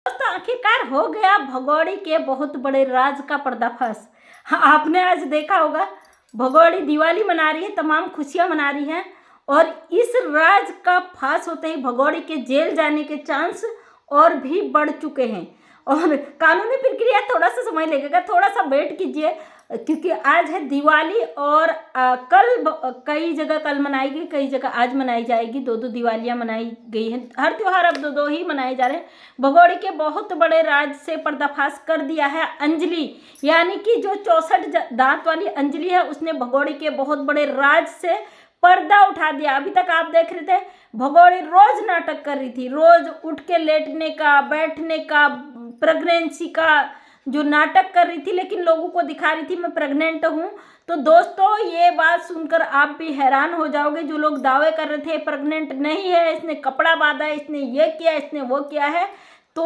दोस्तों आखिरकार हो गया भगोड़ी के बहुत बड़े राज का पर्दाफाश। हाँ, आपने आज देखा होगा भगोड़ी दिवाली मना रही है, तमाम खुशियां मना रही है और इस राज का फांस होते ही भगोड़ी के जेल जाने के चांस और भी बढ़ चुके हैं। और कानूनी प्रक्रिया थोड़ा सा समय लगेगा, थोड़ा सा वेट कीजिए क्योंकि आज है दिवाली और कई जगह कल मनाई गई, कई जगह आज मनाई जाएगी। दो दो दिवालियां मनाई गई हैं। हर त्योहार अब दो दो ही मनाए जा रहे हैं। भगोड़ी के बहुत बड़े राज से पर्दाफाश कर दिया है अंजलि, यानी कि जो 64 दांत वाली अंजलि है, उसने भगोड़ी के बहुत बड़े राज से पर्दा उठा दिया। अभी तक आप देख रहे थे भगोड़ी रोज नाटक कर रही थी, रोज उठ के लेटने का, बैठने का, प्रेगनेंसी का जो नाटक कर रही थी, लेकिन लोगों को दिखा रही थी मैं प्रेग्नेंट हूँ। तो दोस्तों ये बात सुनकर आप भी हैरान हो जाओगे। जो लोग दावे कर रहे थे प्रेग्नेंट नहीं है, इसने कपड़ा बांधा है, इसने ये किया, इसने वो किया है, तो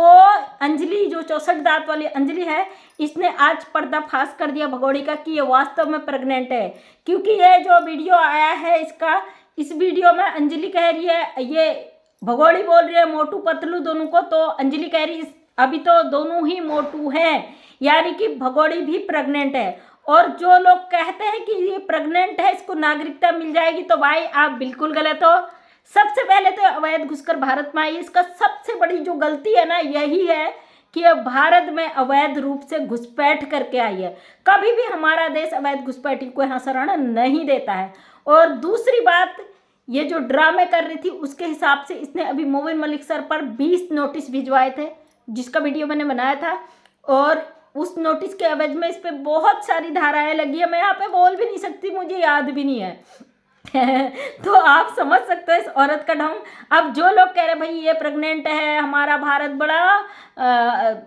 अंजलि जो 64 दांत वाली अंजलि है, इसने आज पर्दाफाश कर दिया भगोड़ी का कि ये वास्तव में प्रेग्नेंट है। क्योंकि ये जो वीडियो आया है इसका, इस वीडियो में अंजलि कह रही है, ये भगोड़ी बोल रही है मोटू पतलू दोनों को, तो अंजलि कह रही है अभी तो दोनों ही मोटू हैं, यानी कि भगोड़ी भी प्रेग्नेंट है। और जो लोग कहते हैं कि ये प्रेग्नेंट है, इसको नागरिकता मिल जाएगी, तो भाई आप बिल्कुल गलत हो। सबसे पहले तो अवैध घुसकर भारत में आई है। इसका सबसे बड़ी जो गलती है ना, यही है कि ये भारत में अवैध रूप से घुसपैठ करके आई है। कभी भी हमारा देश अवैध घुसपैठी को यहाँ शरण नहीं देता है। और दूसरी बात, ये जो ड्रामे कर रही थी उसके हिसाब से इसने अभी मोबिन मलिक सर पर 20 नोटिस भिजवाए थे, जिसका वीडियो मैंने बनाया था। और उस नोटिस के एवज में इस पे बहुत सारी धाराएं लगी है। मैं यहाँ पे बोल भी नहीं सकती, मुझे याद भी नहीं है तो आप समझ सकते हो इस औरत का ढंग। अब जो लोग कह रहे भाई ये प्रेग्नेंट है, हमारा भारत बड़ा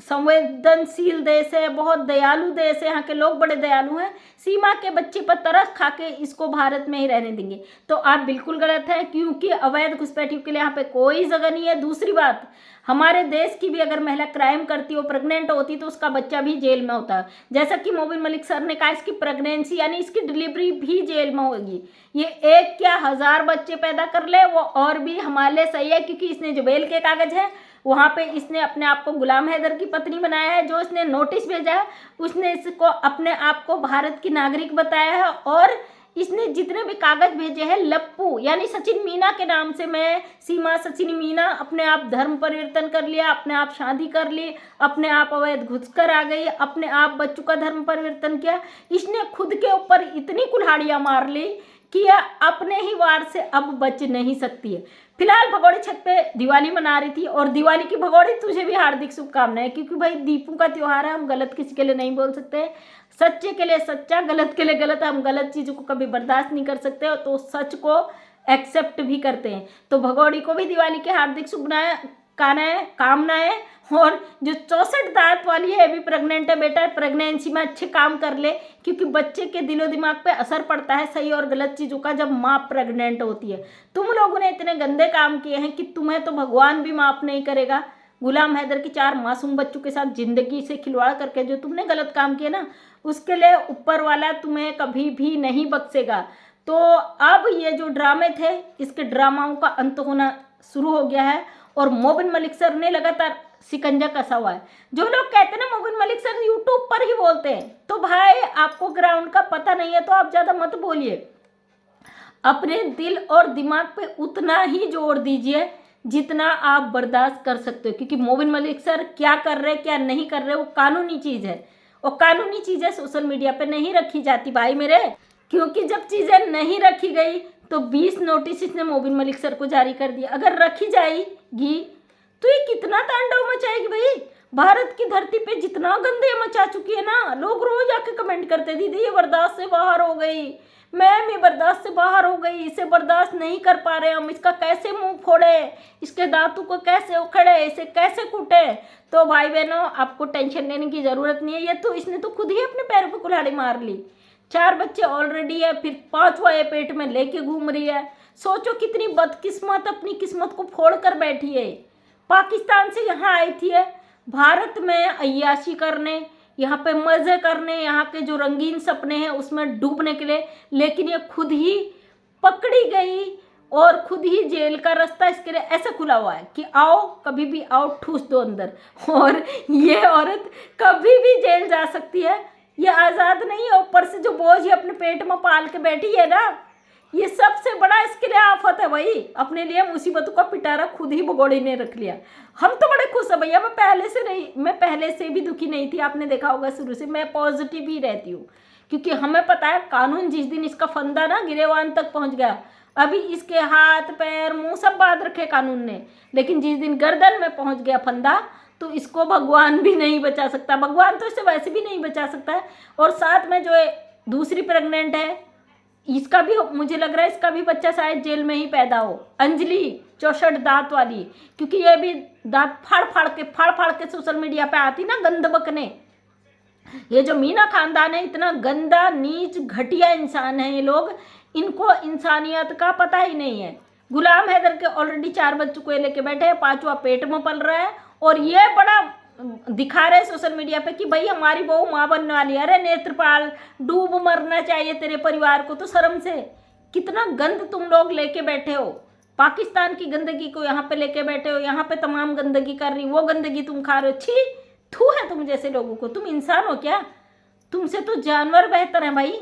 संवेदनशील देश है, बहुत दयालु देश है, यहाँ के लोग बड़े दयालु हैं, सीमा के बच्चे पर तरस खा के इसको भारत में ही रहने देंगे, तो आप बिल्कुल गलत हैं। क्योंकि अवैध घुसपैठियों के लिए यहाँ पे कोई जगह नहीं है। दूसरी बात, हमारे देश की भी अगर महिला क्राइम करती हो, प्रेग्नेंट होती, तो उसका बच्चा भी जेल में होता है। जैसा कि मोबिन मलिक सर ने कहा, इसकी प्रेगनेंसी यानी इसकी डिलीवरी भी जेल में होगी। ये एक क्या 1000 बच्चे पैदा कर ले वो और भी हमारे लिए सही है, क्योंकि इसने जो बेल के कागज है वहाँ पे इसने अपने आप को गुलाम हैदर की पत्नी बनाया है। जो इसने नोटिस भेजा है उसने इसको अपने आप को भारत की नागरिक बताया है। और इसने जितने भी कागज भेजे हैं लप्पू यानी सचिन मीना के नाम से, मैं सीमा सचिन मीना, अपने आप धर्म परिवर्तन कर लिया, अपने आप शादी कर ली, अपने आप अवैध घुसकर आ गई, अपने आप बच्चों का धर्म परिवर्तन किया। इसने खुद के ऊपर इतनी कुल्हाड़ियाँ मार ली कि यह अपने ही वार से अब बच नहीं सकती है। फिलहाल भगोड़ी छत पे दिवाली मना रही थी, और दिवाली की भगोड़ी तुझे भी हार्दिक शुभकामनाएं, क्योंकि भाई दीपों का त्योहार है, हम गलत किसी के लिए नहीं बोल सकते। सच्चे के लिए सच्चा, गलत के लिए गलत। हम गलत चीज़ों को कभी बर्दाश्त नहीं कर सकते, तो सच को एक्सेप्ट भी करते हैं। तो भगोड़ी को भी दिवाली के हार्दिक कामनाएं। और जो 64 दांत वाली है अभी प्रेग्नेंट है, बेटा प्रेगनेंसी में अच्छे काम कर ले, क्योंकि बच्चे के दिलो दिमाग पे असर पड़ता है सही और गलत चीज़ों का जब माँ प्रेग्नेंट होती है। तुम लोगों ने इतने गंदे काम किए हैं कि तुम्हें तो भगवान भी माफ़ नहीं करेगा। गुलाम हैदर की 4 मासूम बच्चों के साथ जिंदगी से खिलवाड़ करके जो तुमने गलत काम किया ना, उसके लिए ऊपर वाला तुम्हें कभी भी नहीं बख्शेगा। तो अब ये जो ड्रामे थे, इसके ड्रामाओं का अंत होना शुरू हो गया है, और मोबिन मलिक सर ने लगातार शिकंजा कसा हुआ है। जो लोग कहते हैं ना मोबिन मलिक सर यूट्यूब पर ही बोलते हैं, तो भाई आपको ग्राउंड का पता नहीं है, तो आप ज़्यादा मत बोलिए। अपने दिल और दिमाग पे उतना ही जोर दीजिए जितना आप बर्दाश्त कर सकते हो, क्योंकि मोबिन मलिक सर क्या कर रहे क्या नहीं कर रहे वो कानूनी चीज़ है, और कानूनी चीज़ें सोशल मीडिया पे नहीं रखी जाती भाई मेरे। क्योंकि जब चीज़ें नहीं रखी गई तो 20 नोटिस इसने मोबिन मलिक सर को जारी कर दिया। अगर रखी जाएगी तो ये कितना तांडव मचाएगी भाई। भारत की धरती पे जितना गंदे मचा चुकी है ना, लोग रोज आके कमेंट करते दीदी ये बर्दाश्त से बाहर हो गई, मैम ये बर्दाश्त से बाहर हो गई, इसे बर्दाश्त नहीं कर पा रहे हम, इसका कैसे मुंह फोड़े, इसके दांतों को कैसे उखड़े, इसे कैसे कूटे। तो भाई बहनों आपको टेंशन लेने की ज़रूरत नहीं है। ये तो इसने तो खुद ही अपने पैरों पर कुल्हाड़ी मार ली। 4 बच्चे ऑलरेडी है, फिर 5वां ये पेट में लेके घूम रही है। सोचो कितनी बदकिस्मत अपनी किस्मत को फोड़ कर बैठी है। पाकिस्तान से यहाँ आई थी है भारत में अय्याशी करने, यहाँ पे मज़े करने, यहाँ के जो रंगीन सपने हैं उसमें डूबने के लिए, लेकिन ये खुद ही पकड़ी गई और खुद ही जेल का रास्ता इसके लिए ऐसे खुला हुआ है कि आओ, कभी भी आओ, ठूस दो अंदर। और ये औरत कभी भी जेल जा सकती है, ये आज़ाद नहीं है। ऊपर से जो बोझ ये अपने पेट में पाल के बैठी है ना, ये सबसे बड़ा इसके लिए आफत है भाई। अपने लिए मुसीबतों का पिटारा खुद ही भगोड़े ने रख लिया। हम तो बड़े खुश हैं भैया। मैं पहले से भी दुखी नहीं थी। आपने देखा होगा शुरू से मैं पॉजिटिव ही रहती हूँ, क्योंकि हमें पता है कानून जिस दिन इसका फंदा ना गिरेवान तक पहुँच गया, अभी इसके हाथ पैर मुंह सब बांध रखे कानून ने, लेकिन जिस दिन गर्दन में पहुँच गया फंदा तो इसको भगवान भी नहीं बचा सकता। भगवान तो इसे वैसे भी नहीं बचा सकता है। और साथ में जो दूसरी प्रेग्नेंट है, इसका भी मुझे लग रहा है इसका भी बच्चा शायद जेल में ही पैदा हो। अंजलि 64 दांत वाली, क्योंकि ये भी दांत फाड़ फाड़ के सोशल मीडिया पे आती ना गंद बकने। ये जो मीना खानदान है, इतना गंदा नीच घटिया इंसान है ये लोग, इनको इंसानियत का पता ही नहीं है। गुलाम हैदर के ऑलरेडी 4 बच्चों को लेके बैठे हैं, 5वां पेट में पल रहा है, और ये बड़ा दिखा रहे सोशल मीडिया पे कि भाई हमारी बहू माँ बनने वाली है। अरे नेत्रपाल, डूब मरना चाहिए तेरे परिवार को तो शर्म से। कितना गंद तुम लोग लेके बैठे हो, पाकिस्तान की गंदगी को यहाँ पे लेके बैठे हो, यहाँ पे तमाम गंदगी कर रही, वो गंदगी तुम खा रहे हो। छी, थू है तुम जैसे लोगों को। तुम इंसान हो क्या? तुमसे तो जानवर बेहतर है भाई।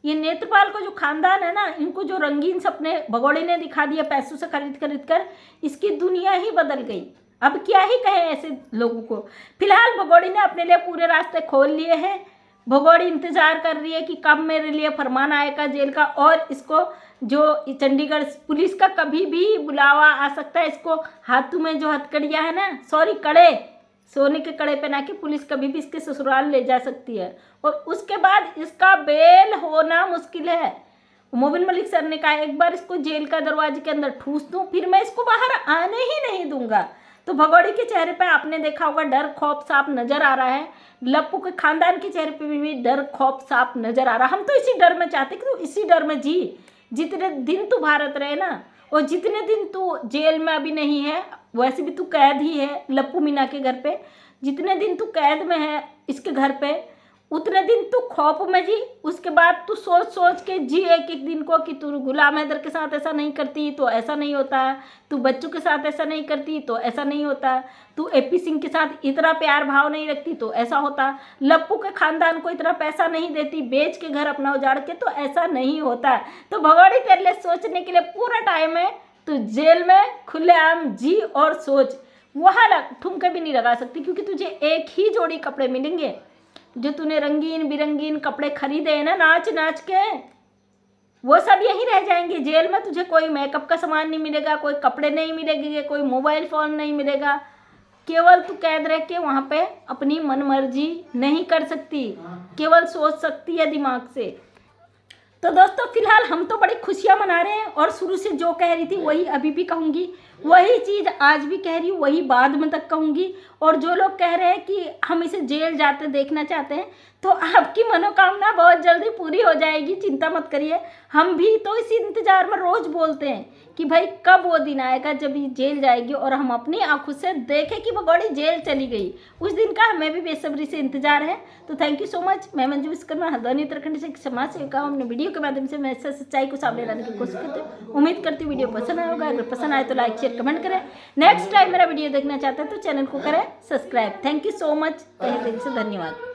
ये नेत्रपाल का जो खानदान है ना, इनको जो रंगीन सपने भगोड़े ने दिखा दिया पैसों से खरीद कर, इसकी दुनिया ही बदल गई। अब क्या ही कहें ऐसे लोगों को। फिलहाल भगोड़ी ने अपने लिए पूरे रास्ते खोल लिए हैं। भगोड़ी इंतजार कर रही है कि कब मेरे लिए फरमान आएगा जेल का, और इसको जो चंडीगढ़ पुलिस का कभी भी बुलावा आ सकता है। इसको हाथों में जो हथकड़ियाँ है ना, सॉरी कड़े, सोने के कड़े पहना के पुलिस कभी भी इसके ससुराल ले जा सकती है, और उसके बाद इसका बेल होना मुश्किल है। मोबिन मलिक सर ने कहा एक बार इसको जेल का दरवाजे के अंदर ठूस दूं, फिर मैं इसको बाहर आने ही नहीं दूंगा। तो भगोड़ी के चेहरे पे आपने देखा होगा डर खौफ साफ नजर आ रहा है। लप्पू के खानदान के चेहरे पे भी डर खौफ साफ नजर आ रहा है। हम तो इसी डर में चाहते कि तू इसी डर में जी, जितने दिन तू भारत रहे ना, और जितने दिन तू जेल में अभी नहीं है, वैसे भी तू कैद ही है लप्पू मीना के घर पे, जितने दिन तू कैद में है इसके घर पे, उतने दिन तू खौफ में जी। उसके बाद तू सोच सोच के जी एक एक दिन को कि तू गुलाम हैदर के साथ ऐसा नहीं करती तो ऐसा नहीं होता, तू बच्चों के साथ ऐसा नहीं करती तो ऐसा नहीं होता, तू एपी सिंह के साथ इतना प्यार भाव नहीं रखती तो ऐसा होता, लप्पू के खानदान को इतना पैसा नहीं देती बेच के घर अपना उजाड़ के तो ऐसा नहीं होता। तो भगोड़ी तेरे लिए सोचने के लिए पूरा टाइम है। तू जेल में खुलेआम जी और सोच। वहाँ ठुमके भी नहीं लगा सकती, क्योंकि तुझे एक ही जोड़ी कपड़े मिलेंगे। जो तूने रंगीन बिरंगीन कपड़े खरीदे हैं ना नाच नाच के, वो सब यहीं रह जाएंगे जेल में। तुझे कोई मेकअप का सामान नहीं मिलेगा, कोई कपड़े नहीं मिलेंगे, कोई मोबाइल फ़ोन नहीं मिलेगा। केवल तू कैद रह के वहाँ पे अपनी मनमर्जी नहीं कर सकती, केवल सोच सकती है दिमाग से। तो दोस्तों फिलहाल हम तो बड़ी खुशियाँ मना रहे हैं, और शुरू से जो कह रही थी वही अभी भी कहूँगी, वही चीज़ आज भी कह रही हूँ, वही बाद में तक कहूँगी। और जो लोग कह रहे हैं कि हम इसे जेल जाते देखना चाहते हैं, तो आपकी मनोकामना बहुत जल्दी पूरी हो जाएगी, चिंता मत करिए। हम भी तो इसी इंतज़ार में रोज़ बोलते हैं कि भाई कब वो दिन आएगा जब ये जेल जाएगी और हम अपनी आंखों से देखें कि भगोड़ी जेल चली गई। उस दिन का हमें भी बेसब्री से इंतजार है। तो थैंक यू सो मच। मैं मंजू विश्वकर्मा, हल्द्वानी उत्तराखंड से समाज सेविका हूं। अपने वीडियो के माध्यम से मैं सच्चाई को सामने लाने की कोशिश करती हूँ। उम्मीद करती हूँ वीडियो पसंद आया होगा। अगर पसंद आए तो लाइक शेयर कमेंट करें। नेक्स्ट टाइम मेरा वीडियो देखना चाहते हैं तो चैनल को करें subscribe. Thank you so much. तहे दिल से धन्यवाद।